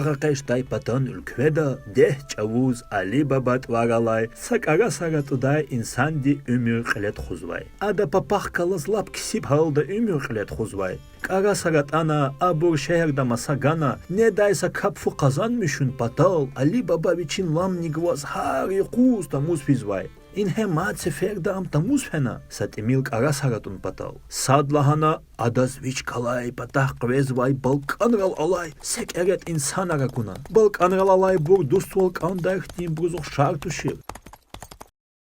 агакештай патан улкведа дех чавуз Али Баба тваралай сакара саратудай инсанди умюр қилет хузвай. Ада папах калазлап кисиб халда умюр қилет хузвай. Кара саратана абур шехерда масагана не дайса капфу казан мишун патал Али Баба вичин лам нигваз хар якуз тамуз физвай. In hemat seferda am tamuz fena sat emil kara saratun patal sadlahana adas vich kalai patah qvezvai balkanral alay sek eret insan arakuna balkanral alay bur dustwal kandahtin bruzo shartushir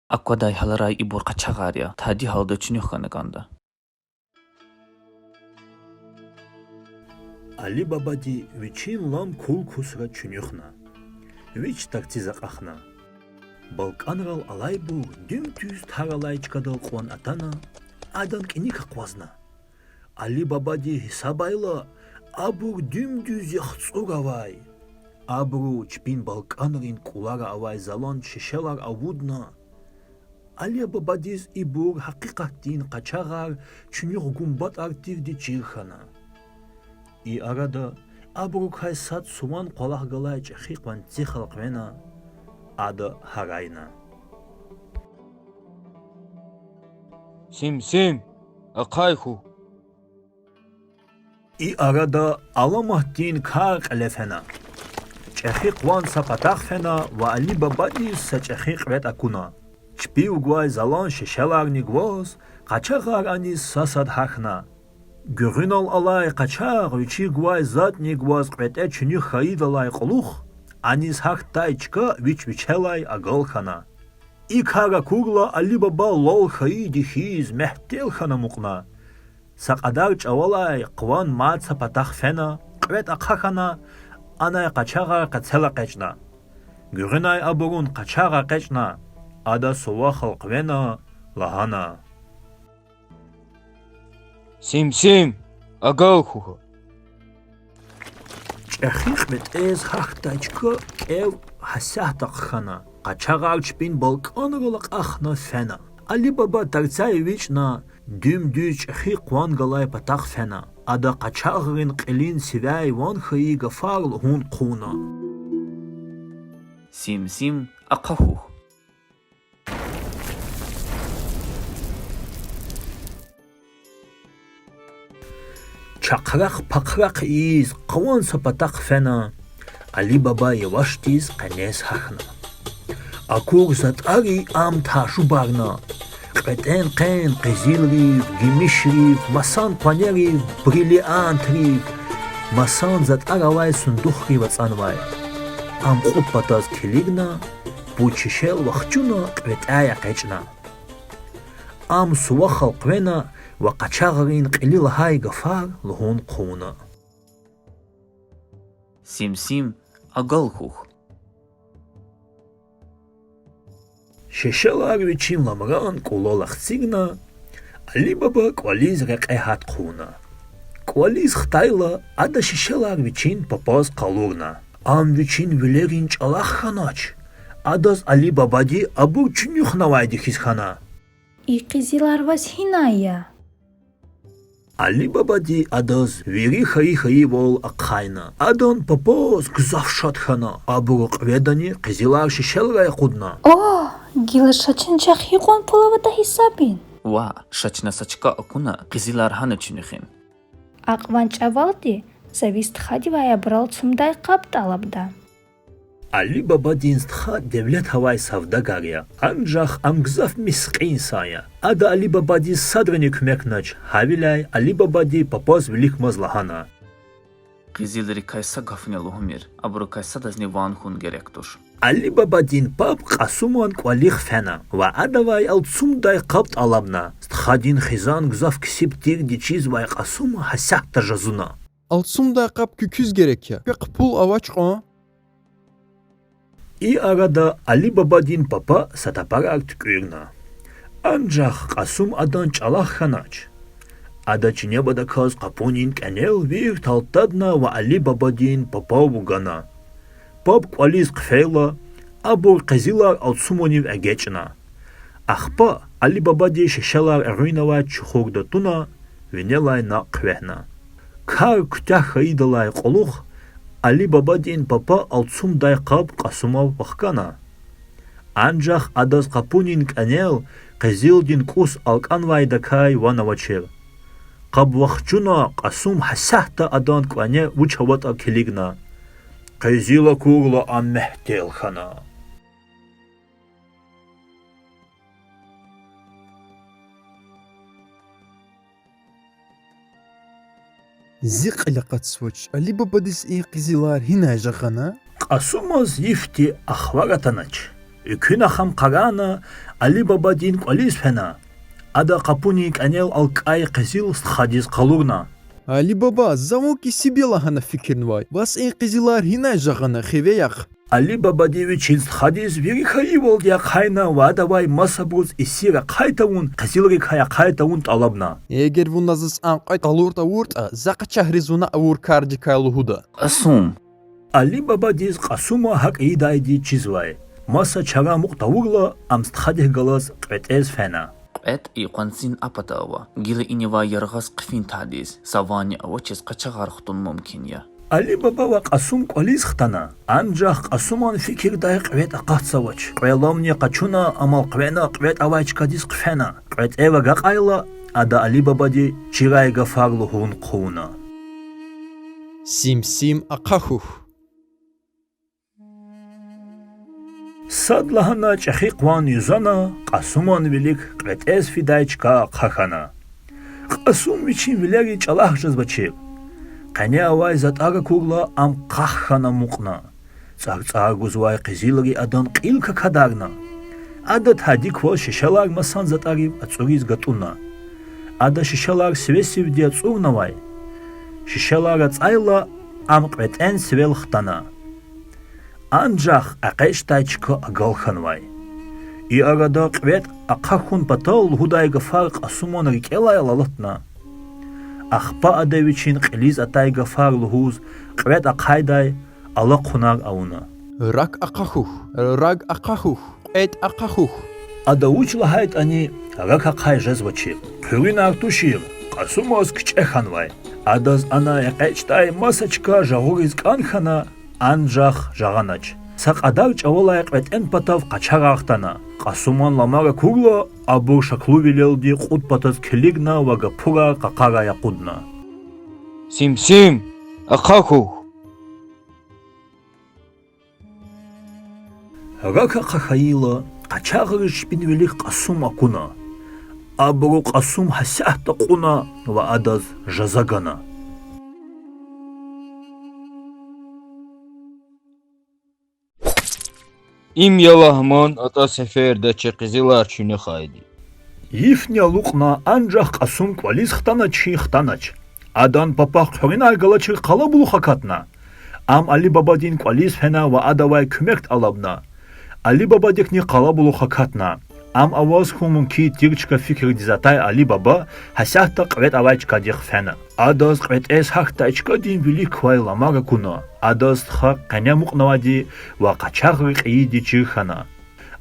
Аквадай халарай ибур качагаря тади халда чунюханаганда. Али Бабади вичин лам кул кусра чунюхна вич тактизақахна Балканрал алай бур дюмтюз таралай чкадал қуан атана адан киника қвазна. Али Бабади хисабайла абур дюмтюз яхцуравай. Абру чпин балканрин кулара авай залон шешелар авудна. Али Бабадиз ибур хақиқаттин қачагар чунюх гумбат артирди чирхана. И арада абру кайсат суман қолахгалай чахиқван цихалқвена Ада харайна. Сим, акайху. И арада аламахтин кар қалефена. Чахиқ ван сапатах фена ва Али Бабади са чахиқ вет акуна. Чпи угвай залан шешелар нигвоз, қачағар анис сасад хахна. Гюринал алай қачағ вичи гвай зад нигвоз қвете чуни хаидалай қолух. Анис хахтайчка вич-вичелай агалхана. И кара курла Али Баба лол хаиди хиз мехтелхана муқна. Сақадар чавалай қван маца патах фена, қвет ақхахана, анай қачаға қацела қечна. Гюринай абурун қачаға қечна, ада сува халқвена лахана. Сим, агалху. Чахиқ метез хахтайчка ев хасяхтақхана. Қачағар чпин балканралақ ахна фена. Али Баба тарцай вична дюмдю чахиқ ван галай патақ фена. Ада қачағарин қилин сивай ван хаи гафарл хун қуна. Сим акаху. Чақрақ пақрақ из қаван сапатақ фена. Али Баба яваштиз қанес хахна. Акур затари ам ташу барна. Қветен қен қизил рив, гимиш рив, масан қванер рив, бриллиант рив. Масан затаравай сундух рив ацанвай. Ам қут патаз келигна, бучишел вахчуна қветая қечна. Ам сува халқвена ва қачағарин қилил хай гафар лхун қуна. Сим агалхух. Шешелар вичин ламран кулолах цигна, Али Баба квализ реқехат қуна. Квализ хтайла ада шешелар вичин папаз қалурна. Ам вичин вилерин чалах ханач. Адаз Али Бабади абур чунюх навайди хизхана. И қизиларваз хиная. Али Бабади адаз вири хаи вол ақхайна. Адан папоз гзавшатхана. Абур қведани қизилар шешелрай қудна. О, гила шачен чахиқон пулавата хисабин. Ва шачна сачка акуна қизилар хана чунюхин. Ақван чавалди завист хадивая брал цумдай қапталабда. Али Бабади инстха девлет хавай савдагария. Анжах амгзав мисқин сая. Ада Али Бабади садрани кумекнач. Хавиляй Али Бабади папоз велик мазлахана. Қизилри кайса гафне лухумир, абру кайса дазни ван хун геректуш. Али Бабадин пап қасуман квалих фена. Ва адавай ал цумдай қапт алабна. Стхадин хизан гзав кисип тирди чизвай қасума хасях тажазуна. Алсумдай қап күкüz gerek ya. Пул авач қа. И арада Али Бабадин папа сатапарак тükürna. Анжах қасум адан чалах ханач. Ада чинебада каз қапунин кәнел вир талтадна ва Али Бабадин папа бугана. Пап квализ қфейла, абур қизилар алсумонив әгечна. Ахпа Али Бабади шешелар әруинавай чухурдатуна, винелай на қвехна. Кар күтях хаидалай қолух, Али Бабадин папа алцум дай қаб қасумав вахкана. Анжах адаз қапунин канел қизилдин кус алканвай дакай ванавачер. Қаб вахчуна қасум хасахта адан кване вучавата келигна. Қизила кугла аммехтел хана. زق لقد سوتش اللي ببدس إيه قزيلار هنا جغنا Қасумаз ифти ахваратанач. Үкүна хам қарана Али Бабадин квалис фена. Ада қапуни канел алкай қизил стхадис қалурна. Али Баба завоки себе лагана фикрнвай вас إيه قزيلار هنا جغنا خيوياق Али Бабадевич из хадис верихаивал я хайна вадавай масабуз исира қайтаун қизилри кая қайтаун талабна. Эгер вуназыс анқай талурта урта зақа чахризуна аур карди кайлухуда Асум. Али Бабадиз қасума хак идайди чизвай. Маса чара муқтавурла амстхадих галас қветез фена. Qet iqansin apatawa. Gili iniva yargas qfin tadis. Savani awachis qachagar xutun mumkin ya. Али Баба ва қасум квалис хтана. Анжах қасуман фикир дай қвет ақатсавач. Қвеламни қачуна амал қвена қвет авайч кадис қфена. Қвет эва гақайла ада Али Бабади чирай гафарлу хун қуна. Сим ақахух Садлахана чахиқван юзана қасуман велик қветез фидайчка қахана. Қасум вичин вилери чалах жазбачи. Қане авай затага курла ам қаххана муқна. Цар гузвай қизилри адан қилка кадарна. Ада тадикво шишалар масан затарив ацуриз гатуна. Ада шишалар свесив ди ацурнавай. Шишалар ацайла ам қветен свел хтана. Анжах ақештайчка агалханвай. И арада қвет ақахун патал худай гафар қасуман рикелай лалатна. Ахпа адевичин қилиз атай гафар лухуз қвет ақайдай ала қунар ауна. Рак ақахух Эт ақахух Ада учлахайт ани рак ақай жазвачи. Пүрин артушир қасумаз кчеханвай. Адаз ана яқечтай масачка жағуриз канхана анжах жағанач. Сақ адар чавалай қветен патав қачарақтана. Қасуман ламара курла абур шаклу вилелди қуд патаз келигна вага пура қақара яқудна. Сим, ақахух. Рака қахаила қачағыр шпин велик қасум акуна. Абуру қасум хасяхта қуна ва адаз жазагана. Им ялахман ата сеферда че қизилар чуне хайди. Ифня луқна анжах қасум квалис хтаначи хтанач. Адан папақ қорина галачыр қала булу хакатна. Ам Али Бабадин квалис фена ва адавай күмект алабна. Али Бабадикни қала булу хакатна. Ам аваз хумун ки тирчка фикр дизатай Али Баба хасяхта қвет авайчка дих фена. Адаз қвет эс хахтачка дин вили квай ламага куна. Адаз тха қаня муқнавади ва қачағыр қииди чирхана.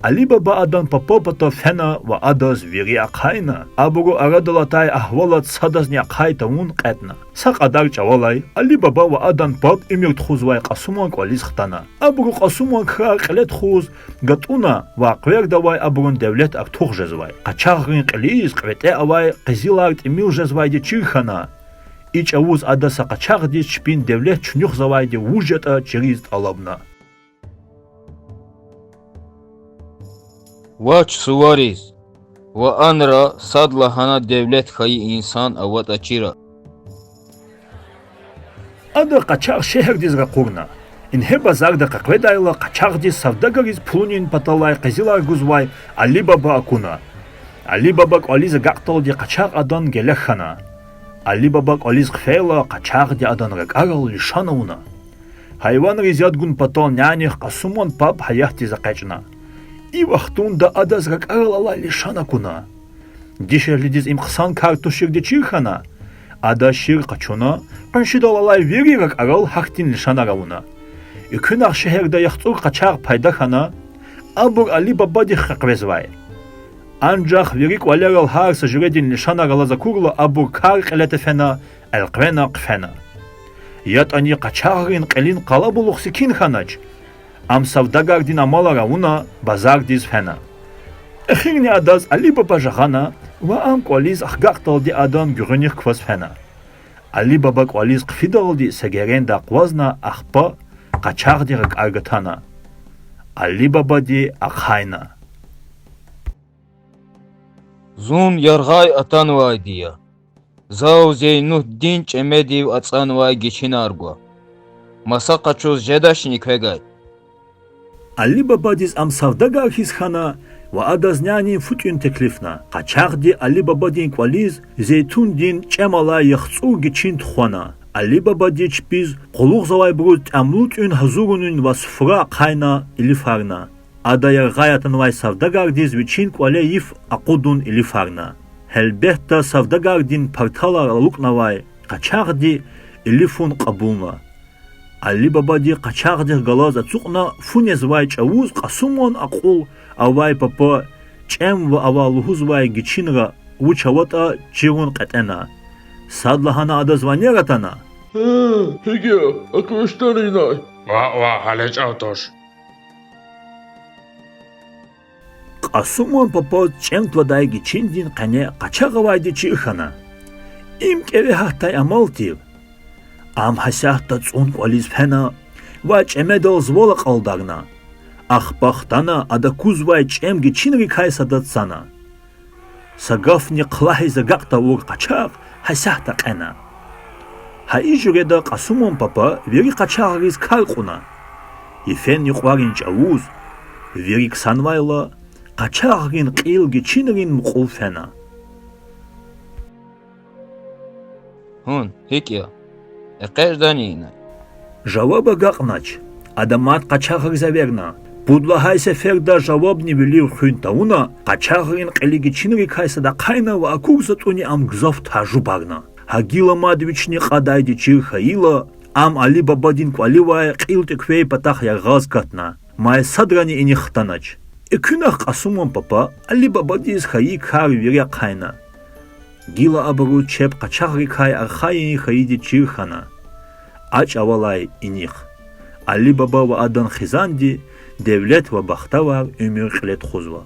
Али Баба адан папа фена ва адаз вири ақайна. Абуру арадалатай ахвалат садазни ақайта ун қетна. Сақ адар чавалай Али Баба ва адан пап имирт хузвай қасуман квалис хтана. Абуру қасуман кра қилет хуз гатуна ва қвер давай абурун девлет артух жазвай. Қачағырин қилиз қвете авай қизиларт имил жазвай ди чирхана. Ич авуз адаса қачағ ди шпин девлет чунюх завай ди вужета чириз алабна. Вач сувариз. Ва анра садлахана девлет хаи инсан ават ачира. Ада қачағ шехер дизга қурна. Инхе базарда қақведайла қачағ диз савдагариз пулунин паталай қизилар гузвай Али Баба акуна. Али Баба квализ гақтал ди қачағ адан гелехана. Али Баба квализ қфейла қачағ ди адан ракарал лишанауна. Хайван ризядгун патал няних қасуман пап хаях диза қачна. И вахтунда адаз ракарал ала лишана куна. Дишер лидиз им қсан картушир ди чирхана. Ада шир қачуна, қаншидалалай вери ракарал хахтин лишана рауна. Үкүнақ шехерда яхцур қачағ пайдахана, абур Али Баба ди хақвезвай. Анжах верик валерал хар сажредин лишана рала закурла абур кар қилете фена, алқвена қфена. Ятани қачағырин қелин қала бұлықсы кин ханач. Ам савдагардин амалара уна базардиз фена. Эхирни адаз Али Баба жахана ва ам квализ ахгақталди адам гюриних кваз фена. Али Баба квализ қфидалди сегерен да қвазна ахпа қачағдирак аргатана. Али Баба ди ахайна. Зун яргай атанвай дия. Зау зейну дин чемедив ацанвай гичинаргва. Маса қачуз жедашни квегай. Али Баба диз ам савдагар хизхана ва адазняни футюн теклифна. Қачағди Али Баба дин квализ зейтун дин чемала яхцу гичин тхуана. Али Баба ди чпиз қолуқ завай брут амлут ун хазурунун ва суфра қайна или фарна. Ада яргаятан вай савдагар диз вичин квале иф ақудун или фарна. Хелбехта савдагар дин партала лукнавай қачағди или фун қабулна. Али Баба ди қачағди галаза цуқна фунез вай чавуз қасумон ақул авай папа чем ва авалухуз вай гичинра учавата чирун қатена. Садлахана адаз ванератана. Пеге, аквештаринай. ва алеч автош. Қасумон папа чем твадай гичин дин қане қачаға вайди чирхана. Им кеве хахтай амалтив. Ам хасяхта цун квализ фена ва чемедал звола қалдарна. Ахбахтана ада куз вай чем гичинри кайса датсана. Сагафни қлахи загақта ур қачақ хасяхта қена. Хаи журеда Қасумон папа вери қачағриз карқуна. Ефен юқварин чавуз вери ксанвайла қачағрин қил гичинрин муқул фена. Хун, хикия. Эқежданина. Жаваба гақнач. Адамат қачағр заверна. Пудлагай сеферда жаваб не велил хюнтауна, қачағрин қили гичинри кайса да қайна ва акурзатуни ам гзов тажу барна. Хагила мадвични қадайди чирхаила, ам Али Баба дин кваливай қил теквей патах ярғаз катна. Май садрани и нихтанач. И күнах Қасумон папа Али Баба диз хаи кар веря қайна. Гила абару чеп қачағри кай архайни хаиди чирхана. Ач авалай иних. Али Баба ва адан хизанди, devlet ve bahtawar ömür qilet xuzva.